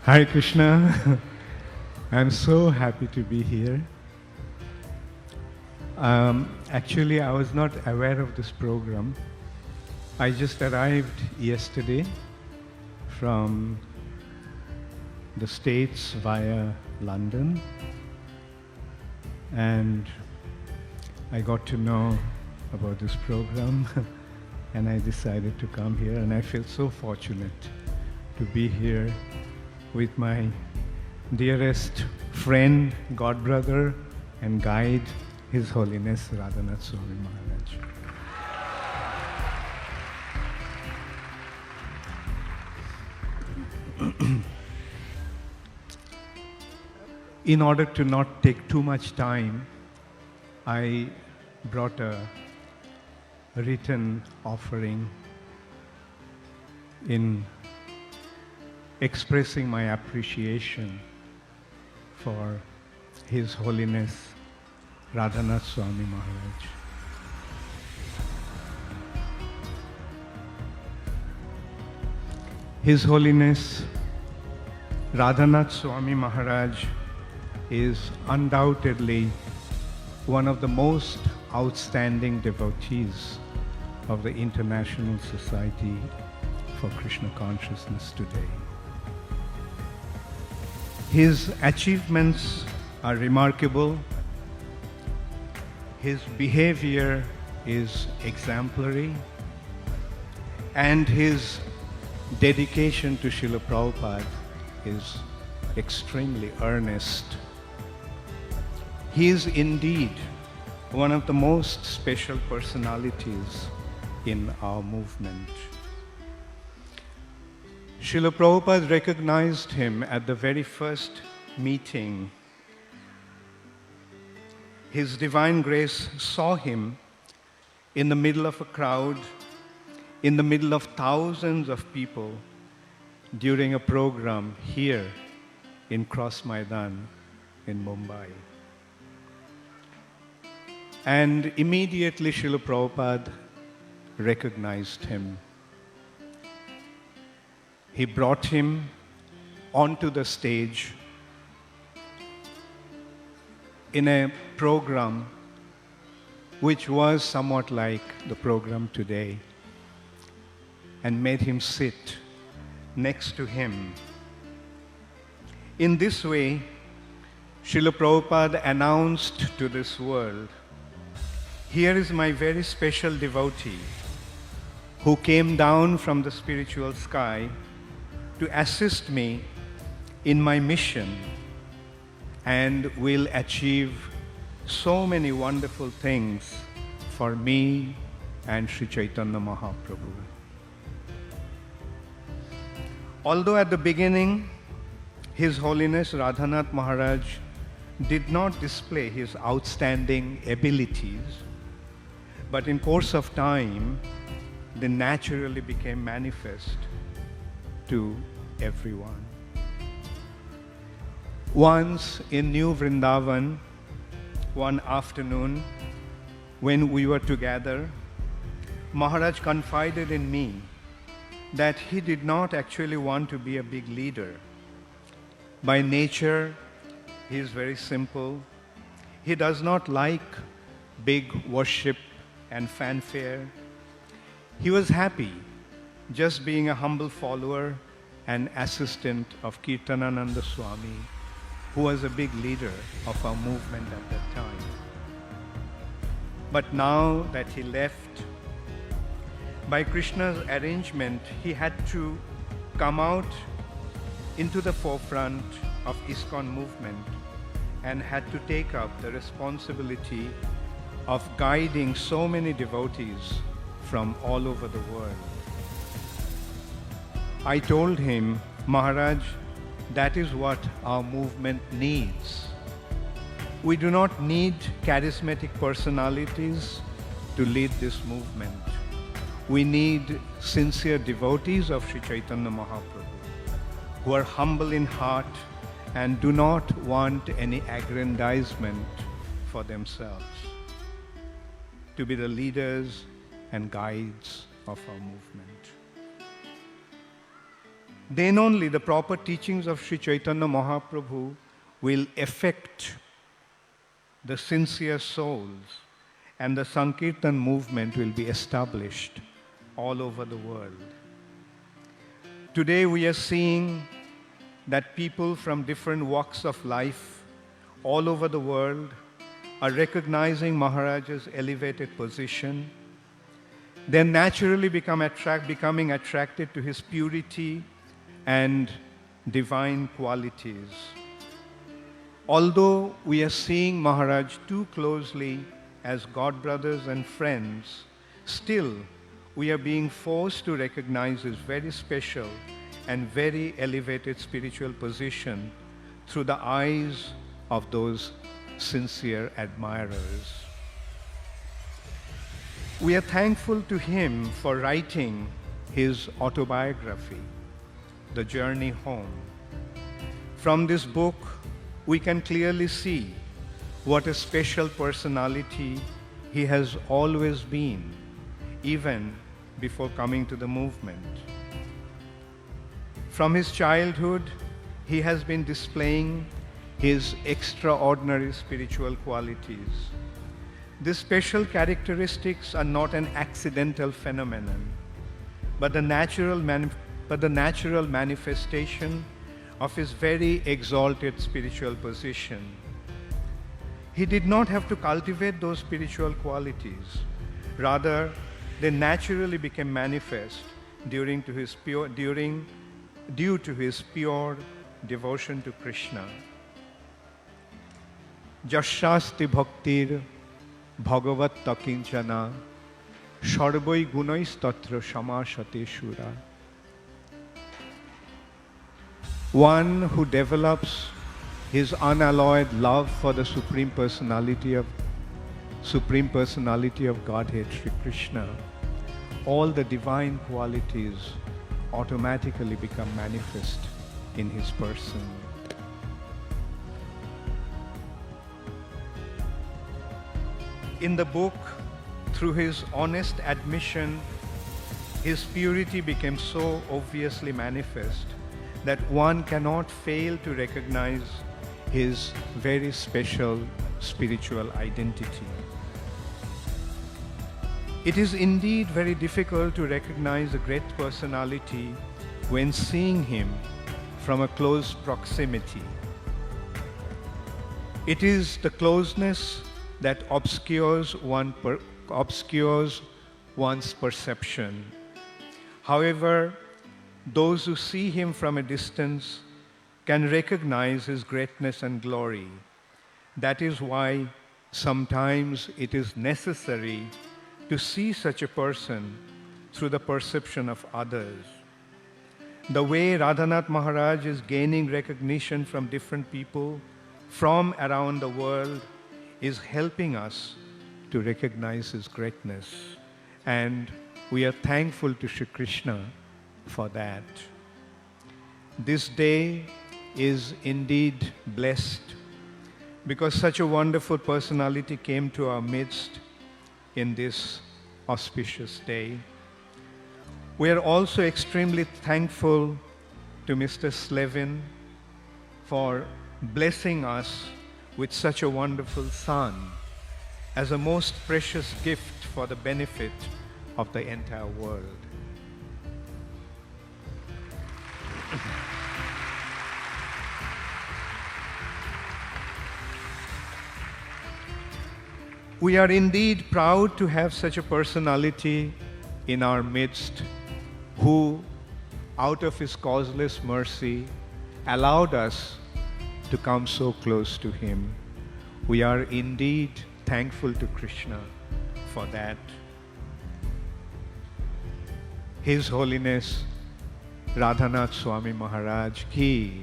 Hare Krishna. I'm so happy to be here. Actually, I was not aware of this program. I just arrived yesterday from the States via London, and I got to know about this program and I decided to come here, and I feel so fortunate to be here with my dearest friend, godbrother and guide, His Holiness Radhanath Swami Maharaj. In order to not take too much time, I brought a written offering in expressing my appreciation for His Holiness Radhanath Swami Maharaj. His Holiness Radhanath Swami Maharaj is undoubtedly one of the most outstanding devotees of the International Society for Krishna Consciousness today. His achievements are remarkable. His behavior is exemplary, and his dedication to Srila Prabhupada is extremely earnest. He is indeed one of the most special personalities in our movement. Srila Prabhupada recognized him at the very first meeting. His Divine Grace saw him in the middle of a crowd, in the middle of thousands of people during a program here in Cross Maidan in Mumbai. And immediately Srila Prabhupada recognized him. He brought him onto the stage in a program which was somewhat like the program today, and made him sit next to him. In this way, Srila Prabhupada announced to this world, "Here is my very special devotee who came down from the spiritual sky to assist me in my mission and will achieve so many wonderful things for me and Sri Chaitanya Mahaprabhu." Although at the beginning, His Holiness Radhanath Maharaj did not display his outstanding abilities, but in course of time, they naturally became manifest to everyone. Once in New Vrindavan, one afternoon, when we were together, Maharaj confided in me that he did not actually want to be a big leader. By nature, he is very simple. He does not like big worship and fanfare. He was happy just being a humble follower and assistant of Kirtanananda Swami, who was a big leader of our movement at that time. But now that he left, by Krishna's arrangement, he had to come out into the forefront of ISKCON movement and had to take up the responsibility of guiding so many devotees from all over the world. I told him, "Maharaj, that is what our movement needs. We do not need charismatic personalities to lead this movement. We need sincere devotees of Sri Chaitanya Mahaprabhu who are humble in heart and do not want any aggrandizement for themselves, to be the leaders and guides of our movement." then only the proper teachings of Sri Chaitanya Mahaprabhu will affect the sincere souls, and the Sankirtan movement will be established all over the world. Today we are seeing that people from different walks of life all over the world are recognizing Maharaj's elevated position. They're naturally becoming attracted to his purity and divine qualities. Although we are seeing Maharaj too closely as God brothers and friends, still we are being forced to recognize his very special and very elevated spiritual position through the eyes of those sincere admirers. We are thankful to him for writing his autobiography, The Journey Home. From this book, we can clearly see what a special personality he has always been, even before coming to the movement. From his childhood, he has been displaying his extraordinary spiritual qualities. These special characteristics are not an accidental phenomenon, but the natural manifestation of his very exalted spiritual position. He did not have to cultivate those spiritual qualities. Rather, they naturally became manifest due to his pure devotion to Krishna. Jashasti bhaktir bhagavat takinchana sarvai gunais tatra samashate shura. One who develops his unalloyed love for the Supreme Personality of Godhead, Sri Krishna, all the divine qualities automatically become manifest in his person. In the book, through his honest admission, his purity became so obviously manifest that one cannot fail to recognize his very special spiritual identity. It is indeed very difficult to recognize a great personality when seeing him from a close proximity. It is the closeness that obscures one's perception. However, those who see him from a distance can recognize his greatness and glory. That is why sometimes it is necessary to see such a person through the perception of others. The way Radhanath Maharaj is gaining recognition from different people from around the world is helping us to recognize his greatness. And we are thankful to Shri Krishna for that. This day is indeed blessed because such a wonderful personality came to our midst in this auspicious day. We are also extremely thankful to Mr. Slevin for blessing us with such a wonderful son as a most precious gift for the benefit of the entire world. We are indeed proud to have such a personality in our midst who, out of his causeless mercy, allowed us to come so close to him. We are indeed thankful to Krishna for that. His Holiness Radhanath Swami Maharaj ki,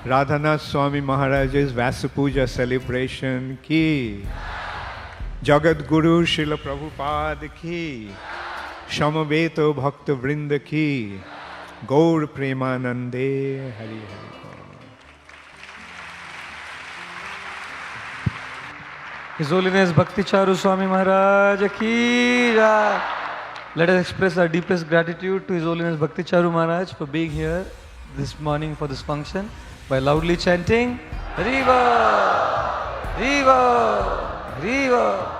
Radhanath Swami Maharaj's Vasapuja celebration ki, Jagat Guru Srila Prabhupada ki, Shamaveto Bhakta Vrinda ki, Gaur Premanande Hari Hari. His Holiness Bhakti Charu Swami Maharaj ki jai. Let us express our deepest gratitude to His Holiness Bhakti Charu Maharaj for being here this morning for this function by loudly chanting Riva, Riva, Riva.